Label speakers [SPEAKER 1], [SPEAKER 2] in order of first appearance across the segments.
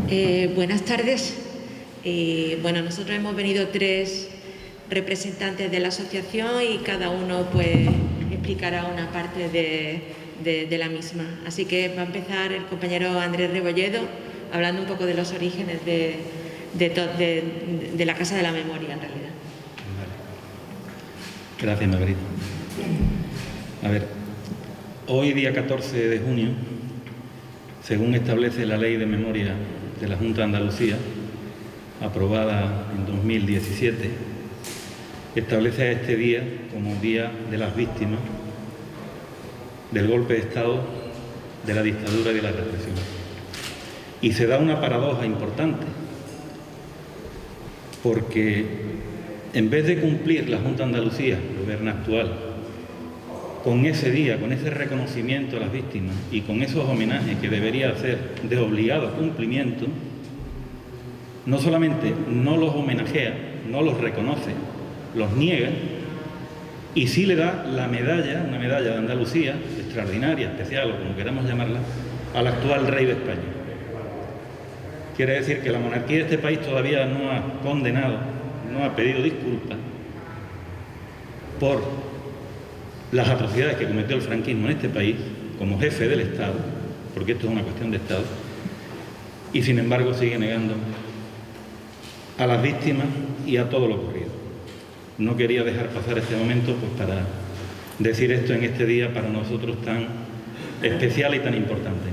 [SPEAKER 1] Buenas tardes. Bueno, nosotros hemos venido 3 representantes de la asociación y cada uno pues explicará una parte de la misma. Así que va a empezar el compañero Andrés Rebolledo hablando un poco de los orígenes de la Casa de la Memoria, en realidad.
[SPEAKER 2] Vale. Gracias, Margarita. A ver, hoy día 14 de junio, según establece la Ley de Memoria de la Junta de Andalucía, aprobada en 2017, establece a este día como Día de las Víctimas del golpe de Estado, de la dictadura y de la represión. Y se da una paradoja importante, porque en vez de cumplir la Junta de Andalucía, el gobierno actual, con ese día, con ese reconocimiento a las víctimas y con esos homenajes que debería hacer de obligado cumplimiento, no solamente no los homenajea, no los reconoce, los niega, y sí le da la medalla, una medalla de Andalucía, extraordinaria, especial, o como queramos llamarla, al actual rey de España. Quiere decir que la monarquía de este país todavía no ha condenado, no ha pedido disculpas por las atrocidades que cometió el franquismo en este país como jefe del Estado, porque esto es una cuestión de Estado, y sin embargo sigue negando a las víctimas y a todo lo ocurrido. No quería dejar pasar este momento pues para decir esto en este día para nosotros tan especial y tan importante.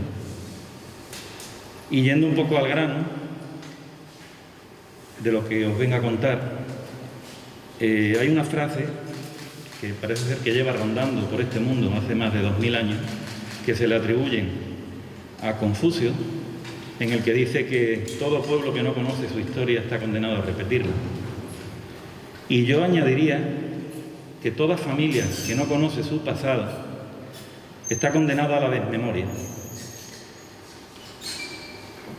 [SPEAKER 2] Y yendo un poco al grano de lo que os vengo a contar, hay una frase que parece ser que lleva rondando por este mundo hace más de 2000 años, que se le atribuyen a Confucio, en el que dice que todo pueblo que no conoce su historia está condenado a repetirla. Y yo añadiría que toda familia que no conoce su pasado está condenada a la desmemoria.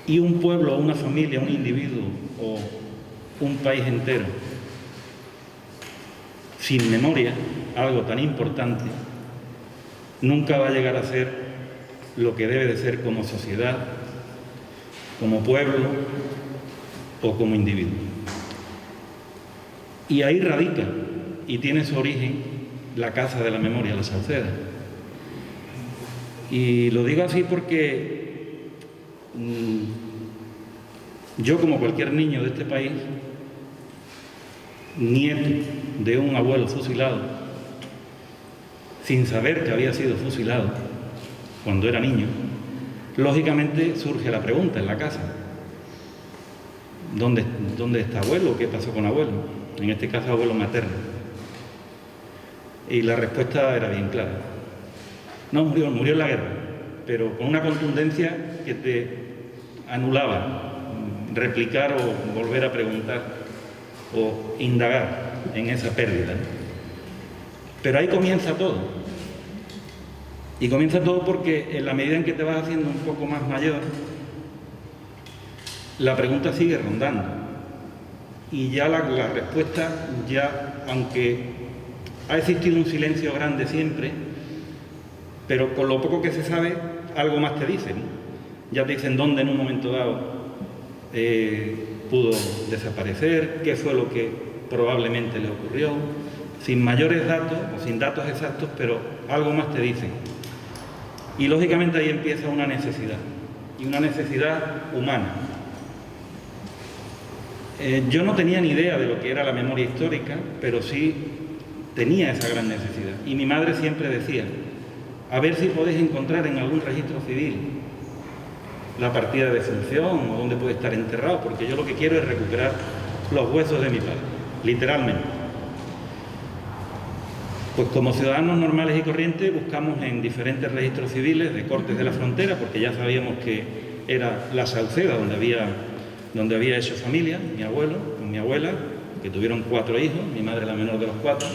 [SPEAKER 2] Y un pueblo, una familia, un individuo o un país entero sin memoria, algo tan importante, nunca va a llegar a ser lo que debe de ser como sociedad, como pueblo o como individuo. Y ahí radica y tiene su origen la Casa de la Memoria, la Sauceda. Y lo digo así porque yo, como cualquier niño de este país, nieto de un abuelo fusilado, sin saber que había sido fusilado cuando era niño, lógicamente surge la pregunta en la casa: ¿dónde está abuelo? ¿Qué pasó con abuelo? En este caso, abuelo materno. Y la respuesta era bien clara: no, murió en la guerra, pero con una contundencia que te anulaba replicar o volver a preguntar o indagar en esa pérdida. Pero ahí comienza todo. Y comienza todo porque en la medida en que te vas haciendo un poco más mayor, la pregunta sigue rondando. Y ya la respuesta, ya, aunque ha existido un silencio grande siempre, pero con lo poco que se sabe, algo más te dicen. Ya te dicen dónde en un momento dado pudo desaparecer, qué fue lo que probablemente le ocurrió, sin mayores datos o sin datos exactos, pero algo más te dicen. Y lógicamente ahí empieza una necesidad, y una necesidad humana. Yo no tenía ni idea de lo que era la memoria histórica, pero sí tenía esa gran necesidad. Y mi madre siempre decía: a ver si podéis encontrar en algún registro civil la partida de defunción o dónde puede estar enterrado, porque yo lo que quiero es recuperar los huesos de mi padre, literalmente. Pues como ciudadanos normales y corrientes buscamos en diferentes registros civiles de Cortes de la Frontera, porque ya sabíamos que era la Sauceda donde había hecho familia, mi abuelo con mi abuela, que tuvieron 4 hijos, mi madre la menor de los 4.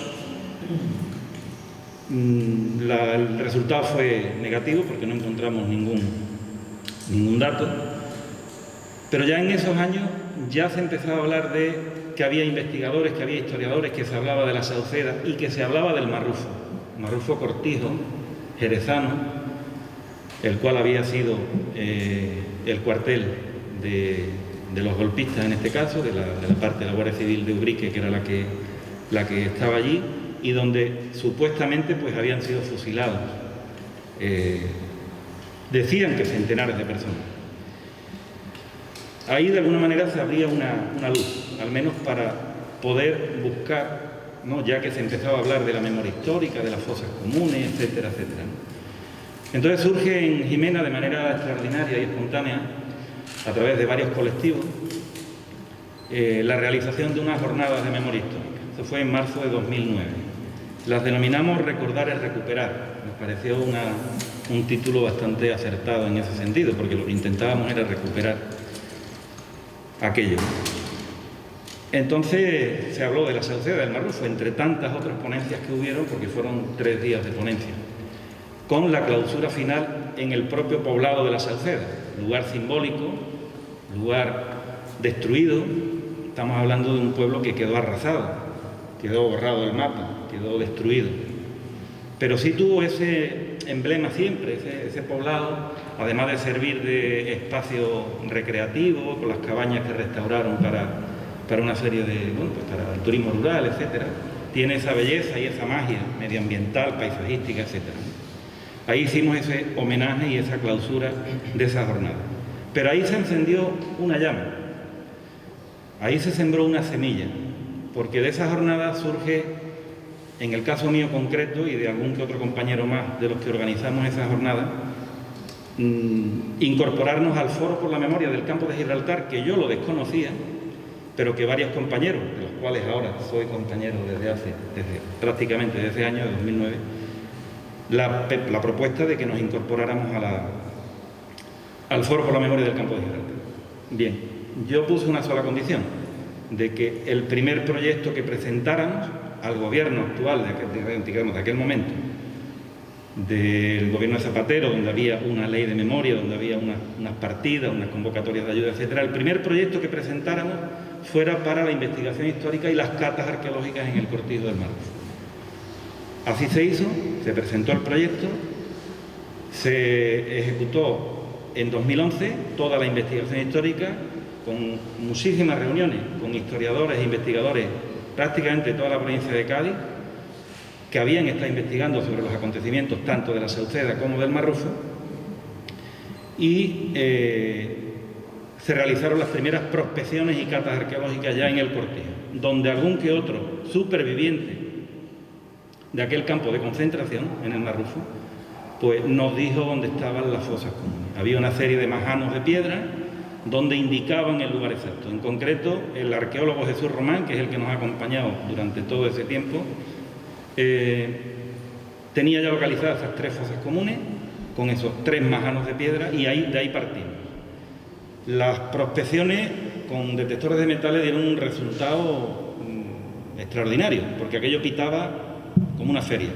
[SPEAKER 2] El resultado fue negativo porque no encontramos ningún dato, pero ya en esos años ya se empezaba a hablar de que había investigadores, que había historiadores, que se hablaba de la Sauceda y que se hablaba del Marrufo Cortijo, jerezano, el cual había sido el cuartel de los golpistas en este caso, de la parte de la Guardia Civil de Ubrique, que era la que estaba allí, y donde supuestamente pues habían sido fusilados. Decían que centenares de personas. Ahí de alguna manera se abría una luz, al menos para poder buscar, ¿no?, ya que se empezaba a hablar de la memoria histórica, de las fosas comunes, etcétera, etcétera, ¿no? Entonces surge en Jimena de manera extraordinaria y espontánea, a través de varios colectivos, la realización de unas jornadas de memoria histórica. Eso fue en marzo de 2009. Las denominamos Recordar es Recuperar. Nos pareció un título bastante acertado en ese sentido, porque lo que intentábamos era recuperar aquello. Entonces se habló de la Sauceda del Marrufo, entre tantas otras ponencias que hubieron, porque fueron 3 días de ponencia, con la clausura final en el propio poblado de la Sauceda, lugar simbólico, lugar destruido. Estamos hablando de un pueblo que quedó arrasado, quedó borrado del mapa, quedó destruido. Pero sí tuvo ese emblema siempre, ese poblado, además de servir de espacio recreativo, con las cabañas que restauraron para una serie de, bueno, pues para el turismo rural, etcétera, tiene esa belleza y esa magia medioambiental, paisajística, etcétera. Ahí hicimos ese homenaje y esa clausura de esa jornada. Pero ahí se encendió una llama, ahí se sembró una semilla, porque de esa jornada surge, en el caso mío concreto y de algún que otro compañero más de los que organizamos esa jornada, incorporarnos al Foro por la Memoria del Campo de Gibraltar, que yo lo desconocía, pero que varios compañeros, de los cuales ahora soy compañero prácticamente desde ese año de 2009, la propuesta de que nos incorporáramos al Foro por la Memoria del Campo de Gibraltar. Bien, yo puse una sola condición, de que el primer proyecto que presentáramos al gobierno actual de aquel momento, del gobierno de Zapatero, donde había una ley de memoria, donde había unas partidas, unas convocatorias de ayuda, etcétera, el primer proyecto que presentáramos fuera para la investigación histórica y las catas arqueológicas en el Cortijo del Marrufo. Así se hizo, se presentó el proyecto, se ejecutó en 2011 toda la investigación histórica, con muchísimas reuniones con historiadores e investigadores prácticamente de toda la provincia de Cádiz, que habían estado investigando sobre los acontecimientos tanto de la Sauceda como del Marrufo, y se realizaron las primeras prospecciones y catas arqueológicas ya en el Cortijo, donde algún que otro superviviente de aquel campo de concentración en el Marrufo pues nos dijo dónde estaban las fosas comunes. Había una serie de majanos de piedra donde indicaban el lugar exacto. En concreto, el arqueólogo Jesús Román, que es el que nos ha acompañado durante todo ese tiempo, tenía ya localizadas esas 3 fosas comunes con esos 3 majanos de piedra, y de ahí partimos. Las prospecciones con detectores de metales dieron un resultado extraordinario, porque aquello pitaba como una feria.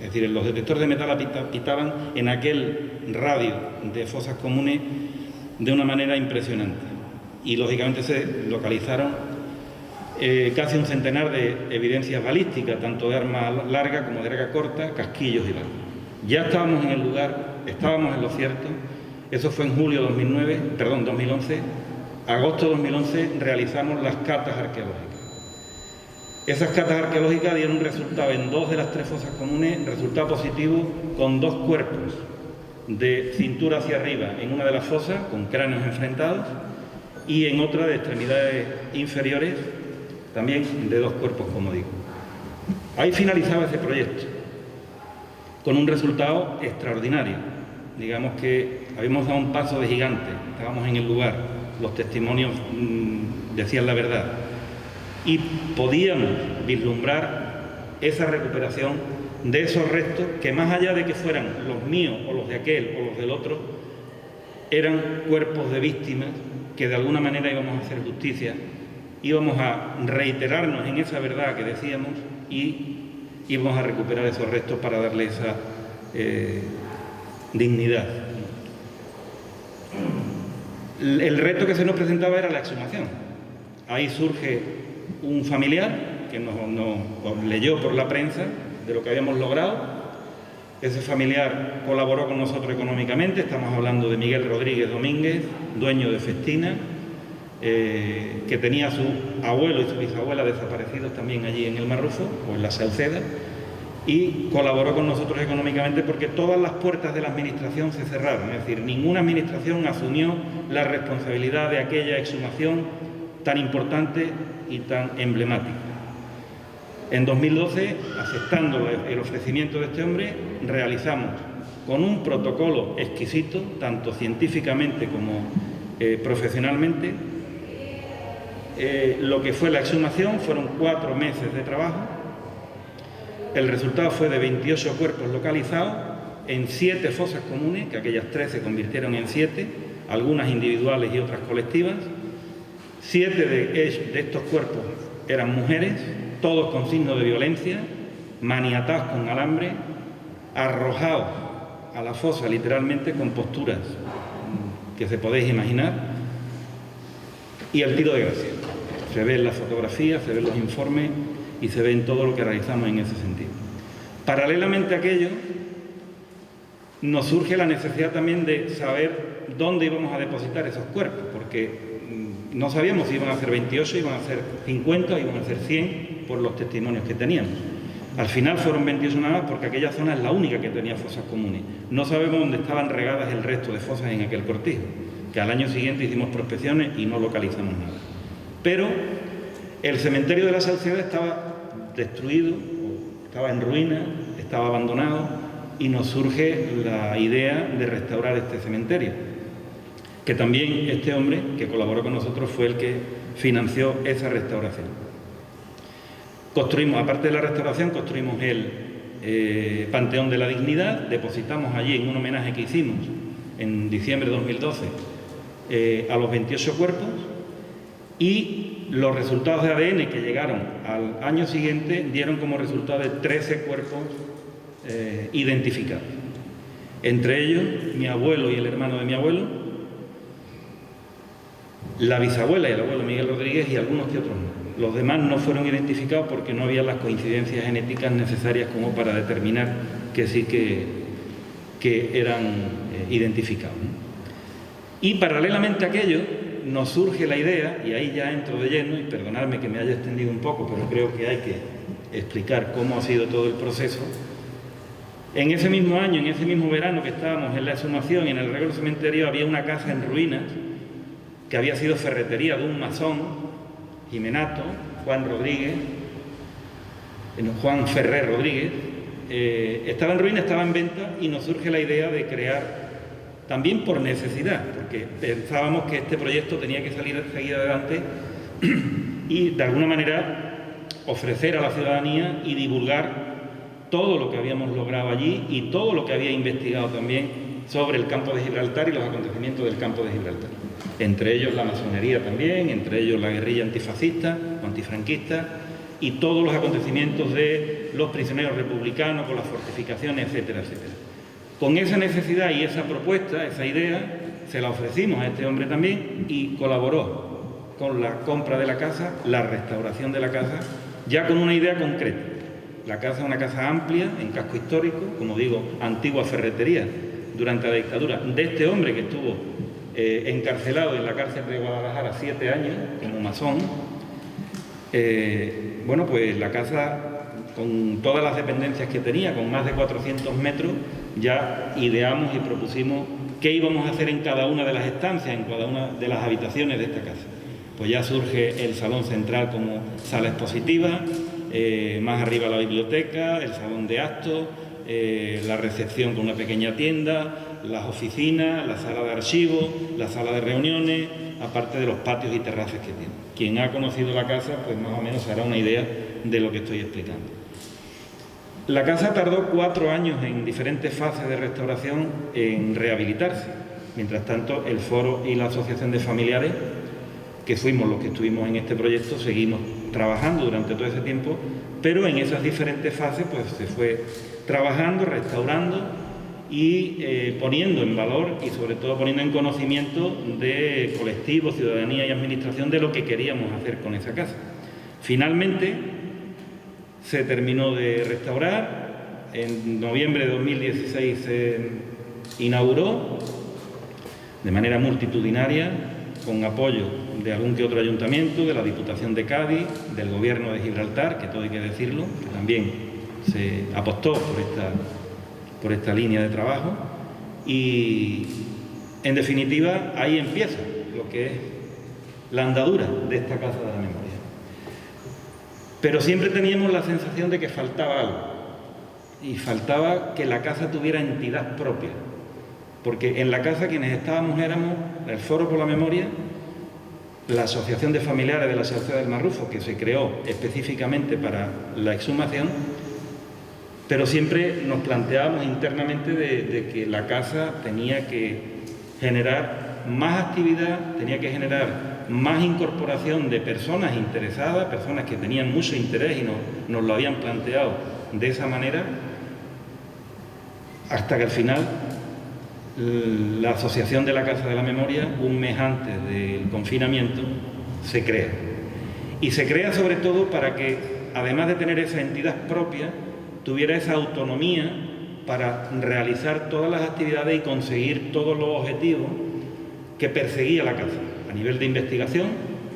[SPEAKER 2] Es decir, los detectores de metal pitaban en aquel radio de fosas comunes de una manera impresionante. Y lógicamente se localizaron casi un centenar de evidencias balísticas, tanto de arma larga como de arma corta, casquillos y balas. Ya estábamos en el lugar, estábamos en lo cierto. Eso fue en 2011. Agosto de 2011 realizamos las catas arqueológicas. Esas catas arqueológicas dieron un resultado en 2 de las 3 fosas comunes, resultado positivo con 2 cuerpos de cintura hacia arriba en una de las fosas, con cráneos enfrentados, y en otra de extremidades inferiores, también de 2 cuerpos, como digo. Ahí finalizaba ese proyecto, con un resultado extraordinario. Digamos que habíamos dado un paso de gigante, estábamos en el lugar, los testimonios decían la verdad, y podíamos vislumbrar esa recuperación de esos restos que, más allá de que fueran los míos o los de aquel o los del otro, eran cuerpos de víctimas que de alguna manera íbamos a hacer justicia, íbamos a reiterarnos en esa verdad que decíamos y íbamos a recuperar esos restos para darle esa dignidad. El reto que se nos presentaba era la exhumación. Ahí surge un familiar que nos leyó por la prensa de lo que habíamos logrado, Ese familiar colaboró con nosotros económicamente. Estamos hablando de Miguel Rodríguez Domínguez, dueño de Festina, que tenía a su abuelo y su bisabuela desaparecidos también allí en el Marrufo o en la Salceda, y colaboró con nosotros económicamente porque todas las puertas de la administración se cerraron, es decir, ninguna administración asumió la responsabilidad de aquella exhumación tan importante y tan emblemática. En 2012, aceptando el ofrecimiento de este hombre, realizamos con un protocolo exquisito, tanto científicamente como profesionalmente, lo que fue la exhumación. Fueron 4 meses de trabajo. El resultado fue de 28 cuerpos localizados en 7 fosas comunes, que aquellas 3 se convirtieron en 7, algunas individuales y otras colectivas. 7 de estos cuerpos eran mujeres, todos con signos de violencia, maniatados con alambre, arrojados a la fosa literalmente con posturas que se podéis imaginar, y el tiro de gracia. Se ve en las fotografías, se ven los informes y se ve en todo lo que realizamos en ese sentido. Paralelamente a aquello, nos surge la necesidad también de saber dónde íbamos a depositar esos cuerpos, porque no sabíamos si iban a ser 28, iban a ser 50 o iban a ser 100 por los testimonios que teníamos. Al final fueron 28 nada más porque aquella zona es la única que tenía fosas comunes. No sabemos dónde estaban regadas el resto de fosas en aquel cortijo, que al año siguiente hicimos prospecciones y no localizamos nada. Pero el cementerio de la Salceda estaba destruido, estaba en ruinas, estaba abandonado, y nos surge la idea de restaurar este cementerio, que también este hombre que colaboró con nosotros fue el que financió esa restauración. Construimos, aparte de la restauración, construimos el Panteón de la Dignidad, depositamos allí en un homenaje que hicimos en diciembre de 2012 a los 28 cuerpos, y los resultados de ADN que llegaron al año siguiente dieron como resultado de 13 cuerpos identificados. Entre ellos, mi abuelo y el hermano de mi abuelo, la bisabuela y el abuelo Miguel Rodríguez y algunos que otros no. Los demás no fueron identificados porque no había las coincidencias genéticas necesarias como para determinar que sí que eran identificados. Y paralelamente a aquello, nos surge la idea, y ahí ya entro de lleno, y perdonadme que me haya extendido un poco, pero creo que hay que explicar cómo ha sido todo el proceso. En ese mismo año, en ese mismo verano que estábamos en la exhumación y en el arreglo del cementerio, había una casa en ruinas que había sido ferretería de un masón, Jimenato, Juan Ferrer Rodríguez. Estaba en ruinas, estaba en venta, y nos surge la idea de crear, también por necesidad, porque pensábamos que este proyecto tenía que seguir adelante y de alguna manera ofrecer a la ciudadanía y divulgar todo lo que habíamos logrado allí y todo lo que había investigado también sobre el campo de Gibraltar y los acontecimientos del campo de Gibraltar. Entre ellos la masonería también, entre ellos la guerrilla antifascista o antifranquista y todos los acontecimientos de los prisioneros republicanos con las fortificaciones, etcétera, etcétera. Con esa necesidad y esa propuesta, esa idea, se la ofrecimos a este hombre también y colaboró con la compra de la casa, la restauración de la casa, ya con una idea concreta. La casa es una casa amplia, en casco histórico, como digo, antigua ferretería, durante la dictadura de este hombre que estuvo encarcelado en la cárcel de Guadalajara 7 años como masón. Bueno, pues la casa, con todas las dependencias que tenía, con más de 400 metros, ya ideamos y propusimos qué íbamos a hacer en cada una de las estancias, en cada una de las habitaciones de esta casa. Pues ya surge el salón central como sala expositiva, más arriba la biblioteca, el salón de actos, la recepción con una pequeña tienda, las oficinas, la sala de archivos, la sala de reuniones, aparte de los patios y terrazas que tiene. Quien ha conocido la casa, pues más o menos se hará una idea de lo que estoy explicando. La casa tardó 4 años en diferentes fases de restauración en rehabilitarse. Mientras tanto, el foro y la asociación de familiares, que fuimos los que estuvimos en este proyecto, seguimos trabajando durante todo ese tiempo, pero en esas diferentes fases pues se fue trabajando, restaurando y poniendo en valor y sobre todo poniendo en conocimiento de colectivos, ciudadanía y administración de lo que queríamos hacer con esa casa. Finalmente se terminó de restaurar, en noviembre de 2016 se inauguró de manera multitudinaria, con apoyo de algún que otro ayuntamiento, de la Diputación de Cádiz, del Gobierno de Gibraltar, que todo hay que decirlo, que también se apostó por esta línea de trabajo. Y, en definitiva, ahí empieza lo que es la andadura de esta Casa de la Memoria. Pero siempre teníamos la sensación de que faltaba algo, y faltaba que la casa tuviera entidad propia, porque en la casa quienes estábamos éramos el Foro por la Memoria, la Asociación de Familiares de la Sociedad del Marrufo, que se creó específicamente para la exhumación, pero siempre nos planteábamos internamente de que la casa tenía que generar más actividad, tenía que generar más incorporación de personas interesadas, personas que tenían mucho interés y nos lo habían planteado de esa manera, hasta que al final la Asociación de la Casa de la Memoria, un mes antes del confinamiento, se crea. Y se crea sobre todo para que, además de tener esa entidad propia, tuviera esa autonomía para realizar todas las actividades y conseguir todos los objetivos que perseguía la casa, a nivel de investigación,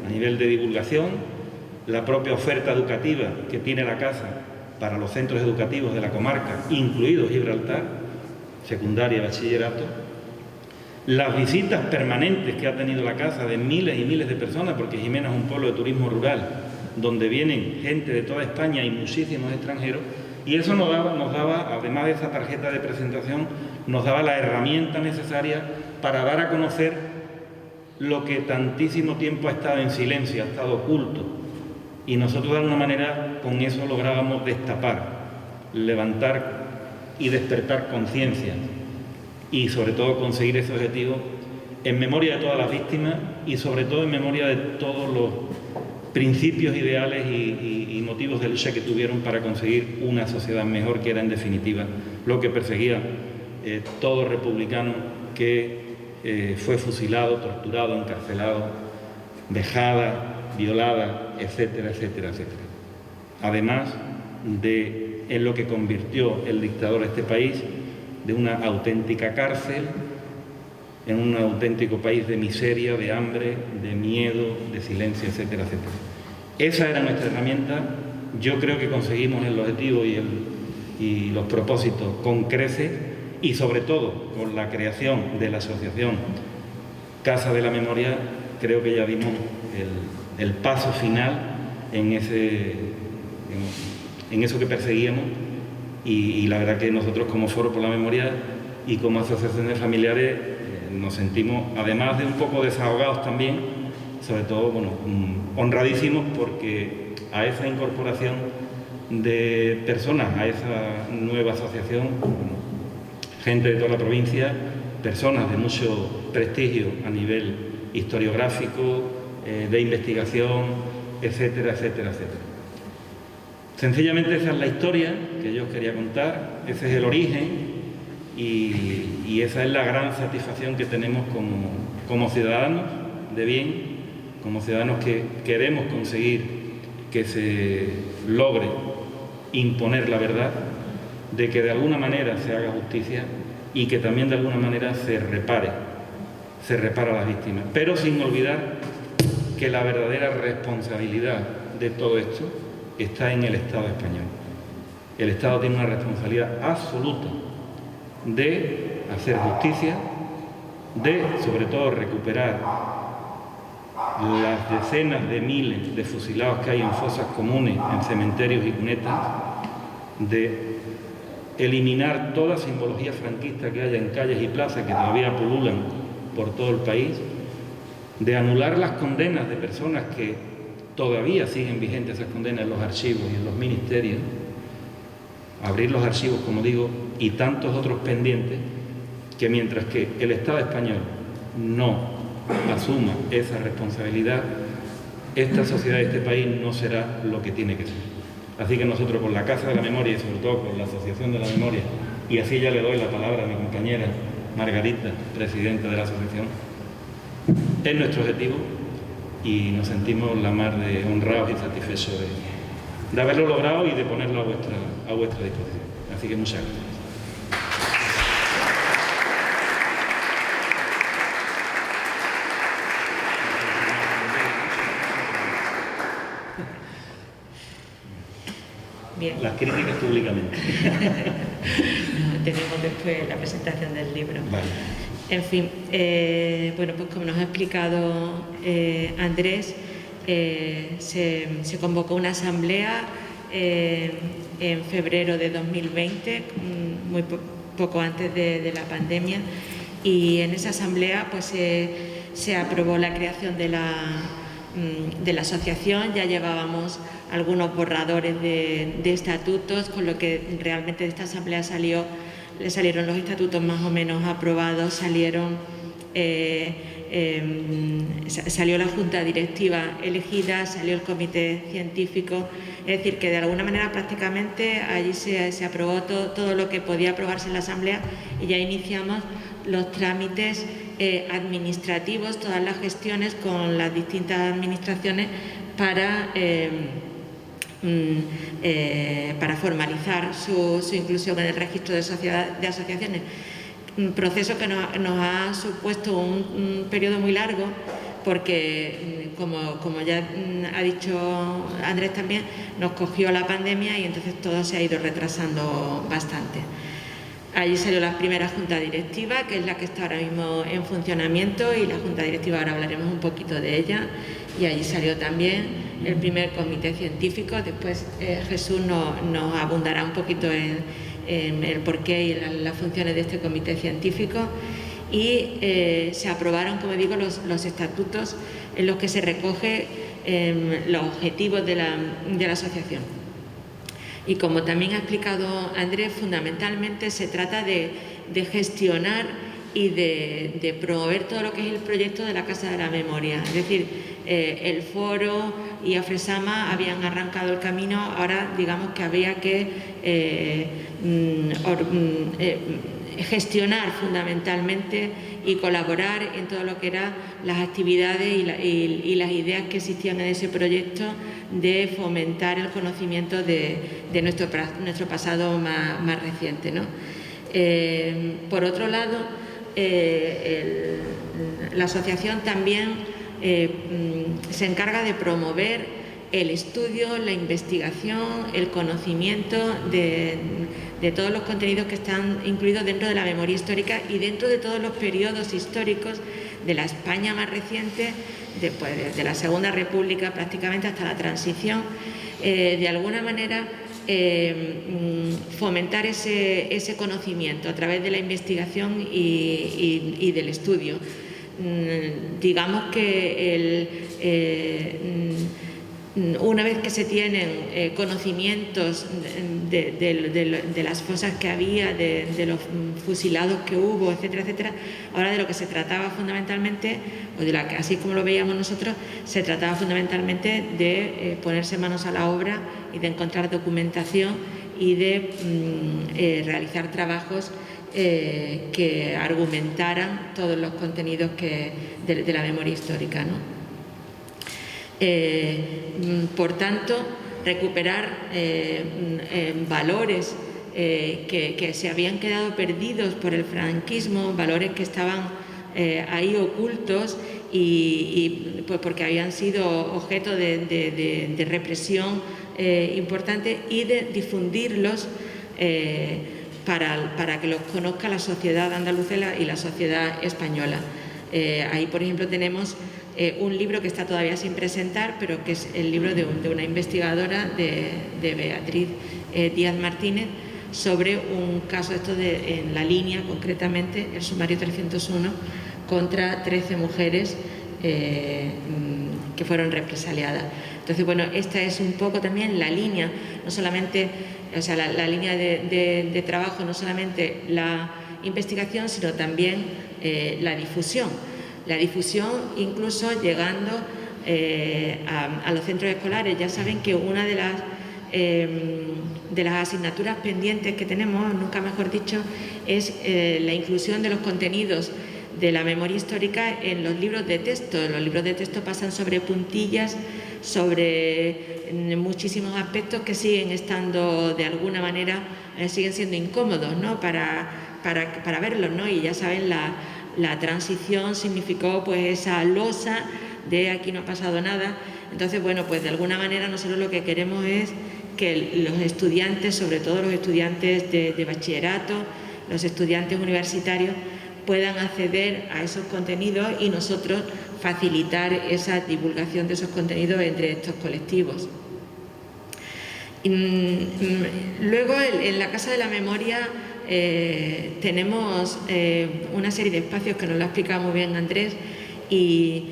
[SPEAKER 2] a nivel de divulgación, la propia oferta educativa que tiene la casa para los centros educativos de la comarca, incluido Gibraltar, secundaria y bachillerato, las visitas permanentes que ha tenido la casa de miles y miles de personas, porque Jimena es un pueblo de turismo rural, donde vienen gente de toda España y muchísimos extranjeros, y eso nos daba, además de esa tarjeta de presentación, nos daba la herramienta necesaria para dar a conocer lo que tantísimo tiempo ha estado en silencio, ha estado oculto. Y nosotros de alguna manera con eso lográbamos destapar, levantar y despertar conciencia y sobre todo conseguir ese objetivo en memoria de todas las víctimas y sobre todo en memoria de todos los principios, ideales y motivos de lucha que tuvieron para conseguir una sociedad mejor, que era en definitiva lo que perseguía todo republicano que fue fusilado, torturado, encarcelado, vejada, violada, etcétera, etcétera, etcétera. Además de en lo que convirtió el dictador a este país, de una auténtica cárcel, en un auténtico país de miseria, de hambre, de miedo, de silencio, etcétera, etcétera. Esa era nuestra herramienta. Yo creo que conseguimos el objetivo y los propósitos con creces y sobre todo con la creación de la asociación Casa de la Memoria. Creo que ya vimos el paso final en eso que perseguíamos y la verdad que nosotros como Foro por la Memoria y como asociación de familiares nos sentimos, además de un poco desahogados también, sobre todo honradísimos porque a esa incorporación de personas, a esa nueva asociación, gente de toda la provincia, personas de mucho prestigio a nivel historiográfico, de investigación, etcétera, etcétera, etcétera. Sencillamente esa es la historia que yo os quería contar, ese es el origen y esa es la gran satisfacción que tenemos como ciudadanos de bien, como ciudadanos que queremos conseguir que se logre imponer la verdad, de que de alguna manera se haga justicia y que también de alguna manera se repara a las víctimas, pero sin olvidar que la verdadera responsabilidad de todo esto está en el Estado español. El Estado tiene una responsabilidad absoluta de hacer justicia, de, sobre todo, recuperar las decenas de miles de fusilados que hay en fosas comunes, en cementerios y cunetas, de eliminar toda simbología franquista que haya en calles y plazas que todavía pululan por todo el país, de anular las condenas de personas que todavía siguen vigentes esas condenas en los archivos y en los ministerios, abrir los archivos, como digo, y tantos otros pendientes, que mientras que el Estado español no asuma esa responsabilidad, esta sociedad, este país no será lo que tiene que ser. Así que nosotros con la Casa de la Memoria y sobre todo con la Asociación de la Memoria, y así ya le doy la palabra a mi compañera Margarita, presidenta de la asociación, es nuestro objetivo y nos sentimos la mar de honrados y satisfechos de haberlo logrado y de ponerlo a vuestra disposición. Así que muchas gracias.
[SPEAKER 1] Bien.
[SPEAKER 2] Las críticas públicamente.
[SPEAKER 1] No, tenemos después la presentación del libro.
[SPEAKER 2] Vale.
[SPEAKER 1] En fin, bueno, pues como nos ha explicado Andrés, se convocó una asamblea en febrero de 2020, muy poco antes de la pandemia, y en esa asamblea pues se aprobó la creación de la asociación. Ya llevábamos algunos borradores de estatutos, con lo que realmente de esta asamblea le salieron los estatutos más o menos aprobados, salió la junta directiva elegida, salió el comité científico, es decir, que de alguna manera prácticamente allí se aprobó todo lo que podía aprobarse en la asamblea, y ya iniciamos los trámites administrativos, todas las gestiones con las distintas administraciones para formalizar su inclusión en el registro de asociaciones. Un proceso que nos ha supuesto un periodo muy largo, porque como ya ha dicho Andrés también, nos cogió la pandemia y entonces todo se ha ido retrasando bastante. Allí salió la primera junta directiva, que es la que está ahora mismo en funcionamiento, y la junta directiva ahora hablaremos un poquito de ella, y allí salió también el primer comité científico. Después Jesús nos abundará un poquito en el porqué y las funciones de este comité científico, y se aprobaron, como digo, los estatutos en los que se recoge los objetivos de la asociación. Y como también ha explicado Andrés, fundamentalmente se trata de gestionar y de promover todo lo que es el proyecto de la Casa de la Memoria. Es decir, el foro y AFRESAMA habían arrancado el camino, ahora digamos que había que gestionar fundamentalmente y colaborar en todo lo que eran las actividades y las ideas que existían en ese proyecto, de fomentar el conocimiento de nuestro pasado más reciente, ¿no? Por otro lado, la asociación también se encarga de promover el estudio, la investigación, el conocimiento de todos los contenidos que están incluidos dentro de la memoria histórica y dentro de todos los periodos históricos de la España más reciente, después de la Segunda República prácticamente hasta la Transición. De alguna manera fomentar ese conocimiento a través de la investigación y del estudio. Digamos que una vez que se tienen conocimientos de las fosas que había, de los fusilados que hubo, etcétera, etcétera, ahora de lo que se trataba fundamentalmente, así como lo veíamos nosotros, se trataba fundamentalmente de ponerse manos a la obra y de encontrar documentación y de realizar trabajos que argumentaran todos los contenidos de la memoria histórica, ¿no? Por tanto, recuperar valores que se habían quedado perdidos por el franquismo, valores que estaban ahí ocultos y pues porque habían sido objeto de represión importante, y de difundirlos para que los conozca la sociedad andaluza y la sociedad española. Ahí, por ejemplo, tenemos un libro que está todavía sin presentar, pero que es el libro de una investigadora, de Beatriz Díaz Martínez, sobre un caso en la línea, concretamente el sumario 301, contra 13 mujeres que fueron represaliadas. Entonces, bueno, esta es un poco también la línea, no solamente, o sea, la línea de trabajo, no solamente la investigación, sino también la difusión. La difusión, incluso llegando a los centros escolares. Ya saben que una de las asignaturas pendientes que tenemos, nunca mejor dicho, es la inclusión de los contenidos de la memoria histórica en los libros de texto. Los libros de texto pasan sobre puntillas sobre muchísimos aspectos que siguen estando de alguna manera, siguen siendo incómodos, ¿no? para verlos, ¿no? Y ya saben, la transición significó pues esa losa de aquí no ha pasado nada. Entonces, bueno, pues de alguna manera nosotros lo que queremos es que los estudiantes, sobre todo los estudiantes de bachillerato, los estudiantes universitarios, puedan acceder a esos contenidos y nosotros facilitar esa divulgación de esos contenidos entre estos colectivos. Luego, en la Casa de la Memoria tenemos una serie de espacios que nos lo ha explicado muy bien Andrés, y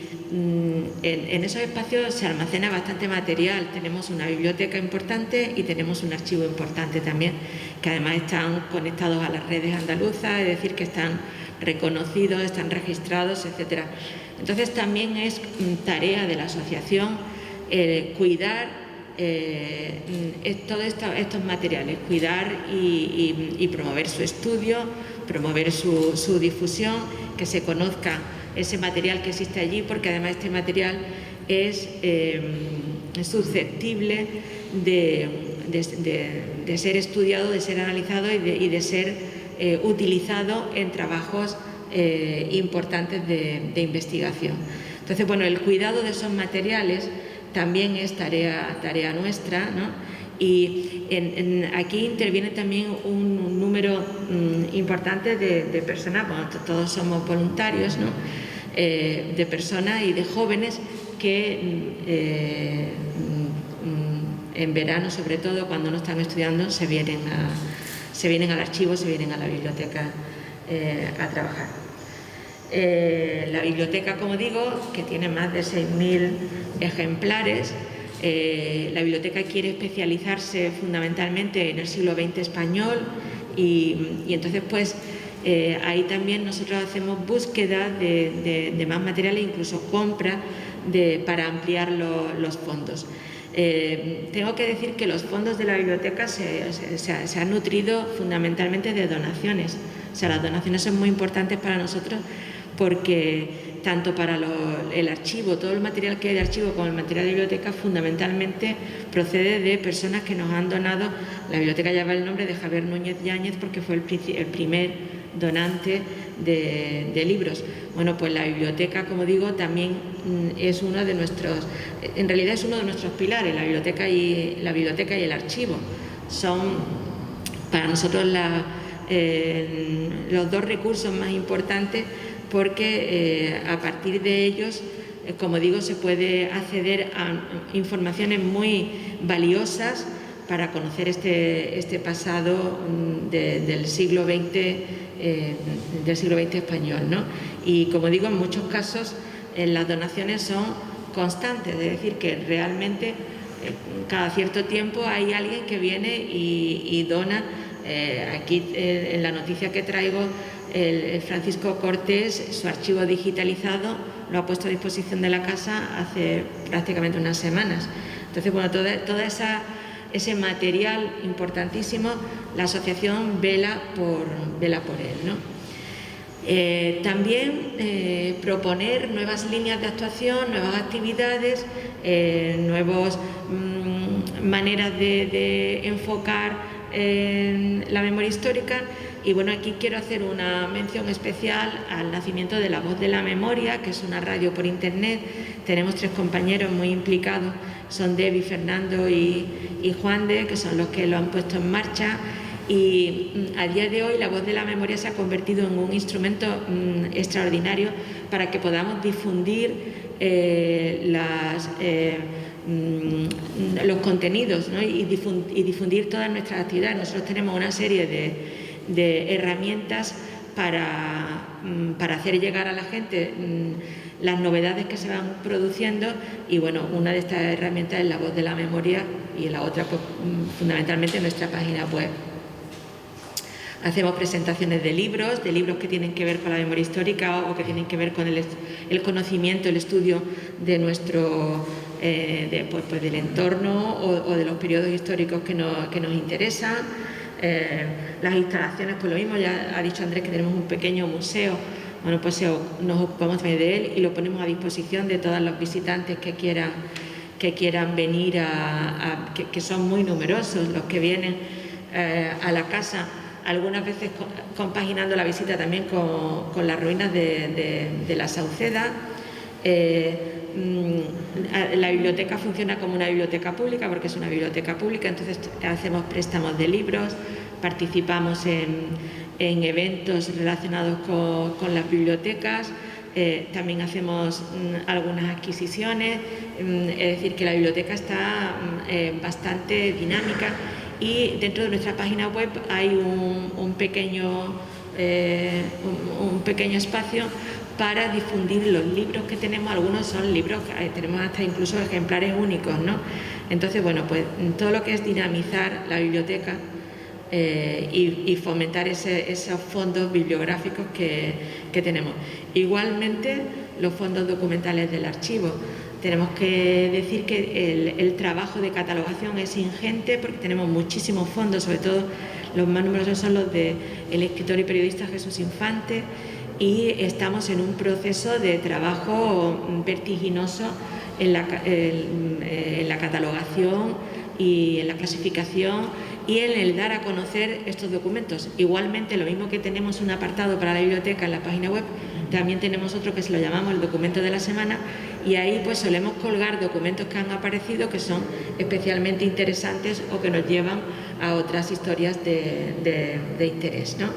[SPEAKER 1] en esos espacios se almacena bastante material. Tenemos una biblioteca importante y tenemos un archivo importante también, que además están conectados a las redes andaluzas, es decir, que están reconocidos, están registrados, etcétera. Entonces también es tarea de la asociación cuidar todos estos materiales, cuidar y promover su estudio, promover su difusión, que se conozca ese material que existe allí, porque además este material es susceptible de ser estudiado, de ser analizado y de ser utilizado en trabajos importantes de investigación. Entonces, bueno, el cuidado de esos materiales también es tarea nuestra, ¿no? Y aquí interviene también un número importante de personas, bueno, todos somos voluntarios, ¿no? De personas y de jóvenes que en verano, sobre todo cuando no están estudiando, se vienen al archivo, se vienen a la biblioteca a trabajar. La biblioteca, como digo, que tiene más de 6.000 ejemplares. La biblioteca quiere especializarse fundamentalmente en el siglo XX español y entonces pues ahí también nosotros hacemos búsqueda de más materiales, incluso compra para ampliar los fondos. Tengo que decir que los fondos de la biblioteca se han nutrido fundamentalmente de donaciones. O sea, las donaciones son muy importantes para nosotros porque tanto para el archivo, todo el material que hay de archivo como el material de biblioteca, fundamentalmente procede de personas que nos han donado. La biblioteca lleva el nombre de Javier Núñez Yáñez porque fue el primer donante de libros. Bueno, pues la biblioteca, como digo, también es uno de nuestros, en realidad es uno de nuestros pilares. La biblioteca y el archivo son para nosotros los dos recursos más importantes, porque a partir de ellos, como digo, se puede acceder a informaciones muy valiosas para conocer este pasado del siglo XX español, ¿no? Y como digo, en muchos casos las donaciones son constantes, es decir, que realmente cada cierto tiempo hay alguien que viene y dona. Aquí en la noticia que traigo, el Francisco Cortés, su archivo digitalizado lo ha puesto a disposición de la casa hace prácticamente unas semanas. Entonces, bueno, todo ese material importantísimo, la asociación vela por él, ¿no? También proponer nuevas líneas de actuación, nuevas actividades, nuevas maneras de enfocar la memoria histórica. Y bueno, aquí quiero hacer una mención especial al nacimiento de La Voz de la Memoria, que es una radio por internet. Tenemos 3 compañeros muy implicados, son Debbie, Fernando y Juan de, que son los que lo han puesto en marcha. Y a día de hoy La Voz de la Memoria se ha convertido en un instrumento extraordinario para que podamos difundir los contenidos, ¿no? y difundir todas nuestras actividades. Nosotros tenemos una serie de herramientas para hacer llegar a la gente las novedades que se van produciendo, y bueno, una de estas herramientas es La Voz de la Memoria, y la otra pues fundamentalmente nuestra página web. Hacemos presentaciones de libros que tienen que ver con la memoria histórica o que tienen que ver con el conocimiento, el estudio de nuestro del entorno o de los periodos históricos que nos interesan. Las instalaciones, pues lo mismo, ya ha dicho Andrés que tenemos un pequeño museo. Bueno, pues nos ocupamos también de él y lo ponemos a disposición de todos los visitantes que quieran que quieran venir, que son muy numerosos los que vienen a la casa, algunas veces compaginando la visita también con las ruinas de la Sauceda. La biblioteca funciona como una biblioteca pública porque es una biblioteca pública, entonces hacemos préstamos de libros, participamos en eventos relacionados con las bibliotecas, también hacemos algunas adquisiciones, es decir, que la biblioteca está bastante dinámica, y dentro de nuestra página web hay un pequeño espacio para difundir los libros que tenemos. Algunos son libros, tenemos hasta incluso ejemplares únicos, ¿no? Entonces, bueno, pues todo lo que es dinamizar la biblioteca y fomentar esos fondos bibliográficos que tenemos. Igualmente, los fondos documentales del archivo. Tenemos que decir que el trabajo de catalogación es ingente porque tenemos muchísimos fondos, sobre todo los más numerosos son los del escritor y periodista Jesús Infante, y estamos en un proceso de trabajo vertiginoso en la catalogación y en la clasificación y en el dar a conocer estos documentos. Igualmente, lo mismo que tenemos un apartado para la biblioteca en la página web, también tenemos otro que se lo llamamos el documento de la semana, y ahí pues solemos colgar documentos que han aparecido que son especialmente interesantes o que nos llevan a otras historias de interés, ¿no?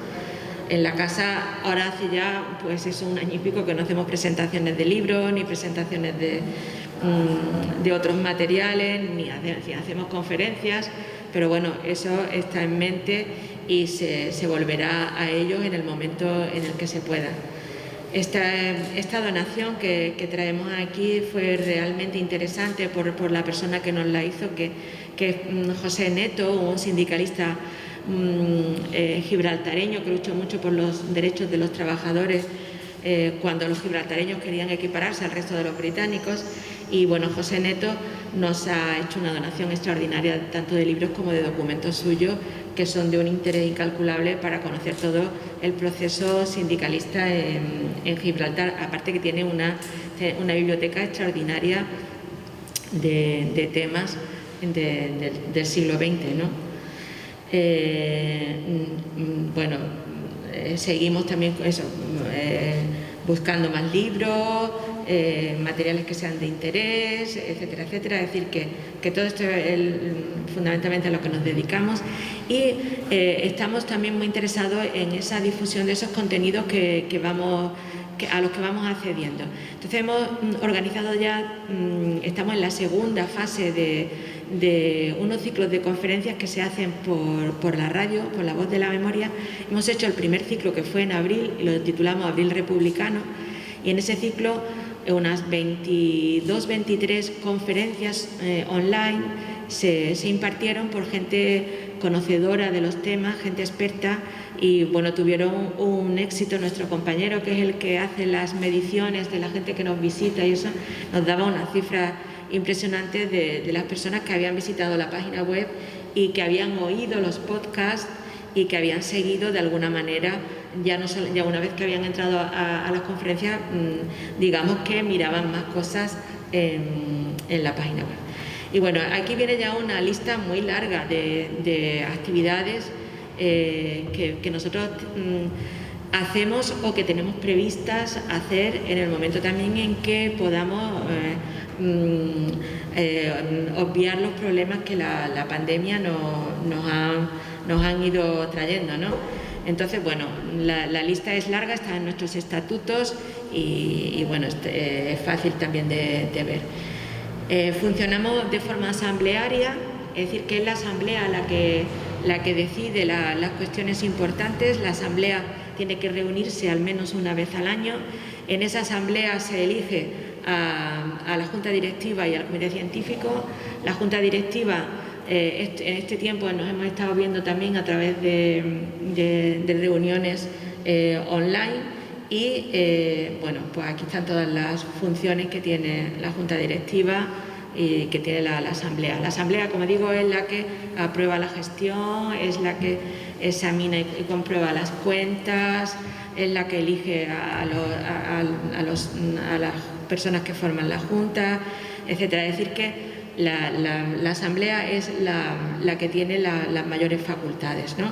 [SPEAKER 1] En la casa ahora hace ya pues es un año y pico que no hacemos presentaciones de libros ni presentaciones de otros materiales, ni hacemos conferencias, pero bueno, eso está en mente y se volverá a ello en el momento en el que se pueda. Esta donación que traemos aquí fue realmente interesante por la persona que nos la hizo, que es José Neto, un sindicalista gibraltareño que luchó mucho por los derechos de los trabajadores cuando los gibraltareños querían equipararse al resto de los británicos. Y bueno, José Neto nos ha hecho una donación extraordinaria tanto de libros como de documentos suyos que son de un interés incalculable para conocer todo el proceso sindicalista en Gibraltar, aparte que tiene una biblioteca extraordinaria de temas del siglo XX, ¿no? Bueno, seguimos también con eso, buscando más libros, materiales que sean de interés, etcétera, etcétera. Es decir, que todo esto es fundamentalmente a lo que nos dedicamos, y estamos también muy interesados en esa difusión de esos contenidos a los que vamos accediendo. Entonces hemos organizado ya, estamos en la segunda fase de unos ciclos de conferencias que se hacen por la radio, por La Voz de la Memoria. Hemos hecho el primer ciclo, que fue en abril, y lo titulamos Abril Republicano, y en ese ciclo unas 22-23 conferencias online se impartieron por gente conocedora de los temas, gente experta, y bueno, tuvieron un éxito. Nuestro compañero, que es el que hace las mediciones de la gente que nos visita, y eso nos daba una cifra impresionante de las personas que habían visitado la página web y que habían oído los podcasts y que habían seguido de alguna manera, ya una vez que habían entrado a las conferencias, digamos que miraban más cosas en la página web. Y bueno, aquí viene ya una lista muy larga de actividades que nosotros hacemos o que tenemos previstas hacer en el momento también en que podamos obviar los problemas que la pandemia nos han ido trayendo, ¿no? Entonces, bueno, la lista es larga, está en nuestros estatutos y bueno, es fácil también de ver. Funcionamos de forma asamblearia, es decir, que es la asamblea la que decide las cuestiones importantes. La asamblea tiene que reunirse al menos una vez al año. En esa asamblea se elige a la Junta Directiva y al Comité Científico. La Junta Directiva, en este tiempo nos hemos estado viendo también a través de reuniones online, y bueno, pues aquí están todas las funciones que tiene la Junta Directiva y que tiene la Asamblea. La Asamblea, como digo, es la que aprueba la gestión, es la que examina y comprueba las cuentas, es la que elige a las personas que forman la Junta, etcétera. Es decir, que la Asamblea es la que tiene las mayores facultades, ¿no?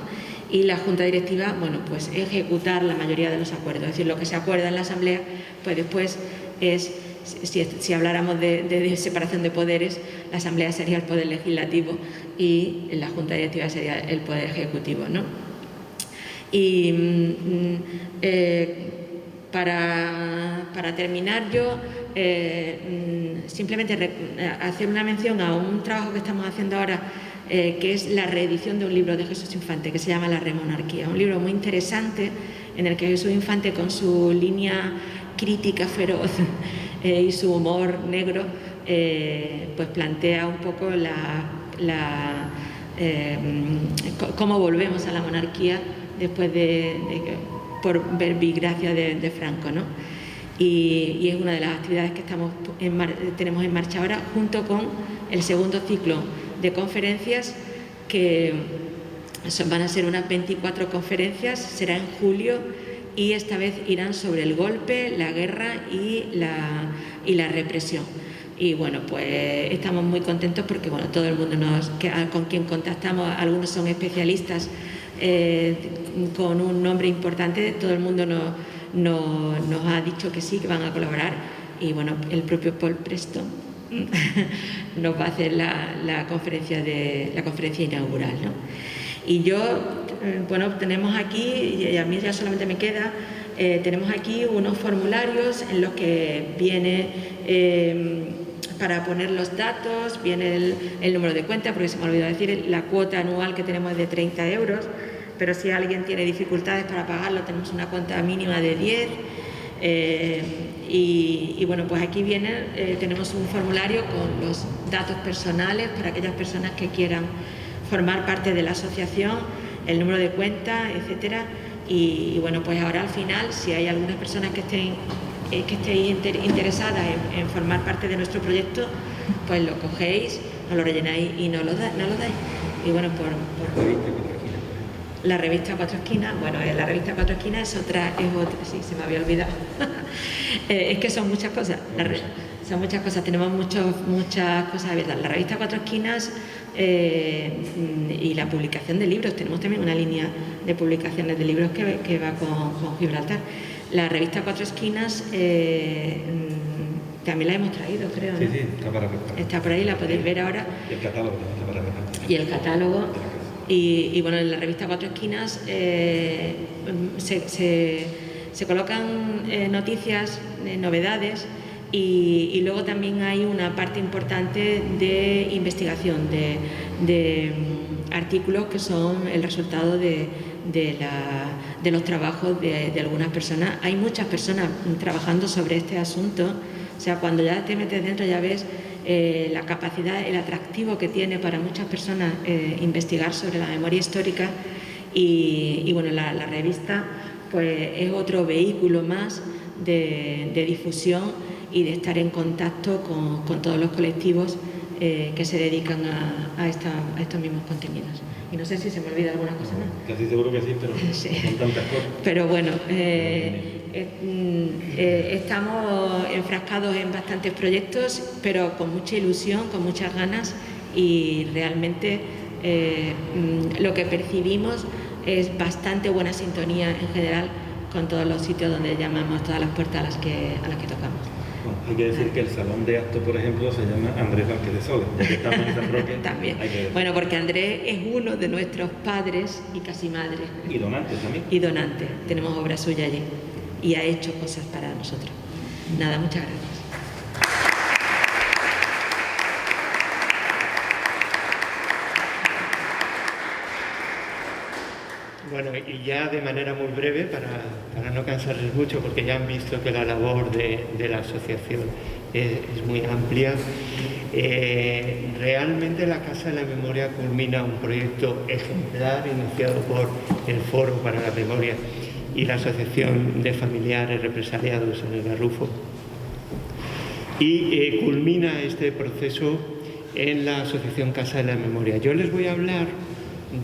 [SPEAKER 1] Y la Junta Directiva, bueno, pues ejecutar la mayoría de los acuerdos. Es decir, lo que se acuerda en la Asamblea, pues después es, si habláramos de separación de poderes, la Asamblea sería el poder legislativo y la Junta Directiva sería el poder ejecutivo, ¿no? Y para terminar yo, simplemente hacer una mención a un trabajo que estamos haciendo ahora, que es la reedición de un libro de Jesús Infante que se llama La Remonarquía, un libro muy interesante en el que Jesús Infante, con su línea crítica feroz y su humor negro, pues plantea un poco cómo volvemos a la monarquía después por verbigracia de Franco, ¿no? Y es una de las actividades que tenemos en marcha ahora, junto con el segundo ciclo de conferencias, que van a ser unas 24 conferencias, será en julio, y esta vez irán sobre el golpe, la guerra y la represión. Y bueno, pues estamos muy contentos porque bueno, todo el mundo con quien contactamos, algunos son especialistas con un nombre importante, todo el mundo nos ha dicho que sí, que van a colaborar, y bueno, el propio Paul Preston nos va a hacer la conferencia inaugural, ¿no? Y yo, bueno, tenemos aquí, y a mí ya solamente me queda, tenemos aquí unos formularios en los que viene para poner los datos, viene el número de cuenta, porque se me olvidó decir, la cuota anual que tenemos es de 30 euros, pero si alguien tiene dificultades para pagarlo, tenemos una cuenta mínima de 10. Y bueno, pues aquí tenemos un formulario con los datos personales para aquellas personas que quieran formar parte de la asociación, el número de cuenta, etcétera. Y bueno, pues ahora al final, si hay algunas personas que estéis interesadas en formar parte de nuestro proyecto, pues lo cogéis, nos lo rellenáis y nos lo dais. Y bueno, la revista Cuatro Esquinas, bueno, la revista Cuatro Esquinas es otra, sí, se me había olvidado. Es que son muchas cosas, tenemos muchas cosas abiertas. La revista Cuatro Esquinas y la publicación de libros, tenemos también una línea de publicaciones de libros que va con Gibraltar. La revista Cuatro Esquinas también la hemos traído, creo, ¿no?
[SPEAKER 2] Sí, está para reparar.
[SPEAKER 1] Está por ahí, la podéis ver ahora.
[SPEAKER 2] Y el catálogo también está para reparar.
[SPEAKER 1] Y el catálogo. Y bueno, en la revista Cuatro Esquinas se colocan noticias, novedades, y luego también hay una parte importante de investigación, de artículos que son el resultado de los trabajos de algunas personas. Hay muchas personas trabajando sobre este asunto, o sea, cuando ya te metes dentro ya ves la capacidad, el atractivo que tiene para muchas personas investigar sobre la memoria histórica, y bueno, la revista pues es otro vehículo más de difusión y de estar en contacto con todos los colectivos que se dedican a estos mismos contenidos. Y no sé si se me olvida alguna cosa más.
[SPEAKER 2] Casi seguro que sí, pero
[SPEAKER 1] sí.
[SPEAKER 2] Son tantas cosas.
[SPEAKER 1] Pero bueno, estamos enfrascados en bastantes proyectos, pero con mucha ilusión, con muchas ganas, y realmente lo que percibimos es bastante buena sintonía en general con todos los sitios donde llamamos, todas las puertas a las que tocamos.
[SPEAKER 2] Bueno, hay que decir que el salón de actos, por ejemplo, se llama Andrés Vázquez de Sola, ya que estamos en San Roque.
[SPEAKER 1] También. Bueno, porque Andrés es uno de nuestros padres y casi madres.
[SPEAKER 2] Y donante también.
[SPEAKER 1] Y donante. Tenemos obra suya allí y ha hecho cosas para nosotros. Nada, muchas gracias.
[SPEAKER 3] Bueno, y ya de manera muy breve, para no cansarles mucho, porque ya han visto que la labor de la asociación es muy amplia, realmente la Casa de la Memoria culmina un proyecto ejemplar iniciado por el Foro para la Memoria y la Asociación de Familiares Represaliados en el Garrufo, y culmina este proceso en la Asociación Casa de la Memoria. Yo les voy a hablar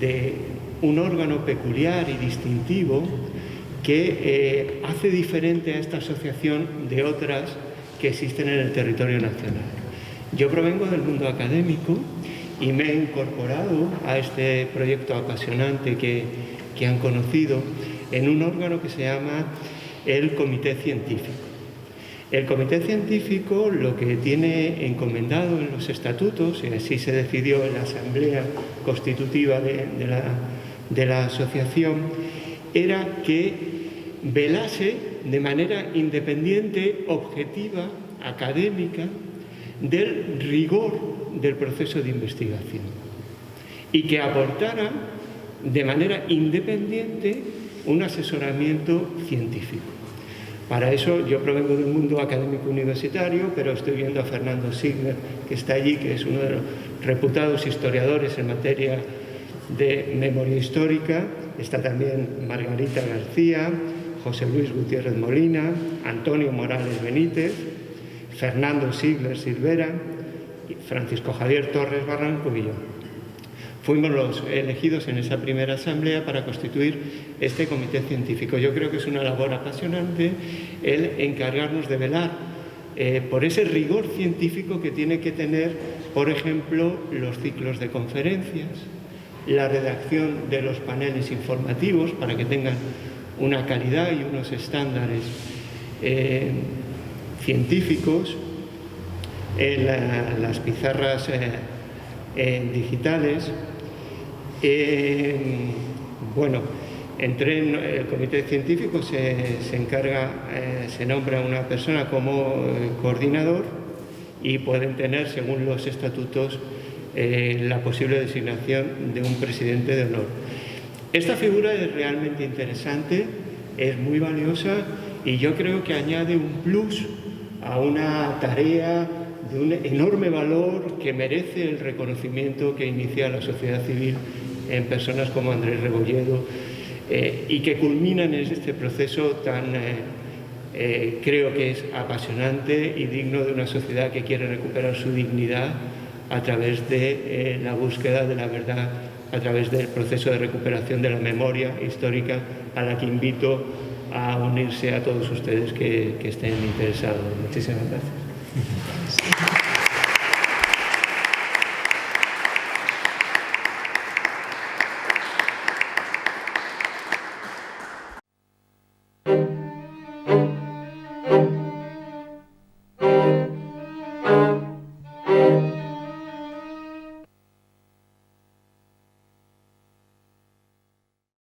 [SPEAKER 3] de un órgano peculiar y distintivo que hace diferente a esta asociación de otras que existen en el territorio nacional. Yo provengo del mundo académico y me he incorporado a este proyecto apasionante que han conocido en un órgano que se llama el Comité Científico. El Comité Científico lo que tiene encomendado en los estatutos, y así se decidió en la Asamblea Constitutiva de la asociación, era que velase de manera independiente, objetiva, académica, del rigor del proceso de investigación y que aportara de manera independiente un asesoramiento científico. Para eso yo provengo del mundo académico universitario, pero estoy viendo a Fernando Sigler, que está allí, que es uno de los reputados historiadores en materia de memoria histórica. Está también Margarita García, José Luis Gutiérrez Molina, Antonio Morales Benítez, Fernando Sigler Silvera y Francisco Javier Torres Barranco y yo. Fuimos los elegidos en esa primera asamblea para constituir este comité científico. Yo creo que es una labor apasionante el encargarnos de velar por ese rigor científico que tiene que tener, por ejemplo, los ciclos de conferencias, la redacción de los paneles informativos para que tengan una calidad y unos estándares científicos, las pizarras digitales. Bueno, entre el comité científico se encarga, se nombra una persona como coordinador y pueden tener, según los estatutos, la posible designación de un presidente de honor. Esta figura es realmente interesante, es muy valiosa y yo creo que añade un plus a una tarea de un enorme valor que merece el reconocimiento que inicia la sociedad civil en personas como Andrés Rebolledo y que culminan en este proceso tan, creo que es apasionante y digno de una sociedad que quiere recuperar su dignidad a través de la búsqueda de la verdad, a través del proceso de recuperación de la memoria histórica, a la que invito a unirse a todos ustedes que estén interesados. Muchísimas gracias.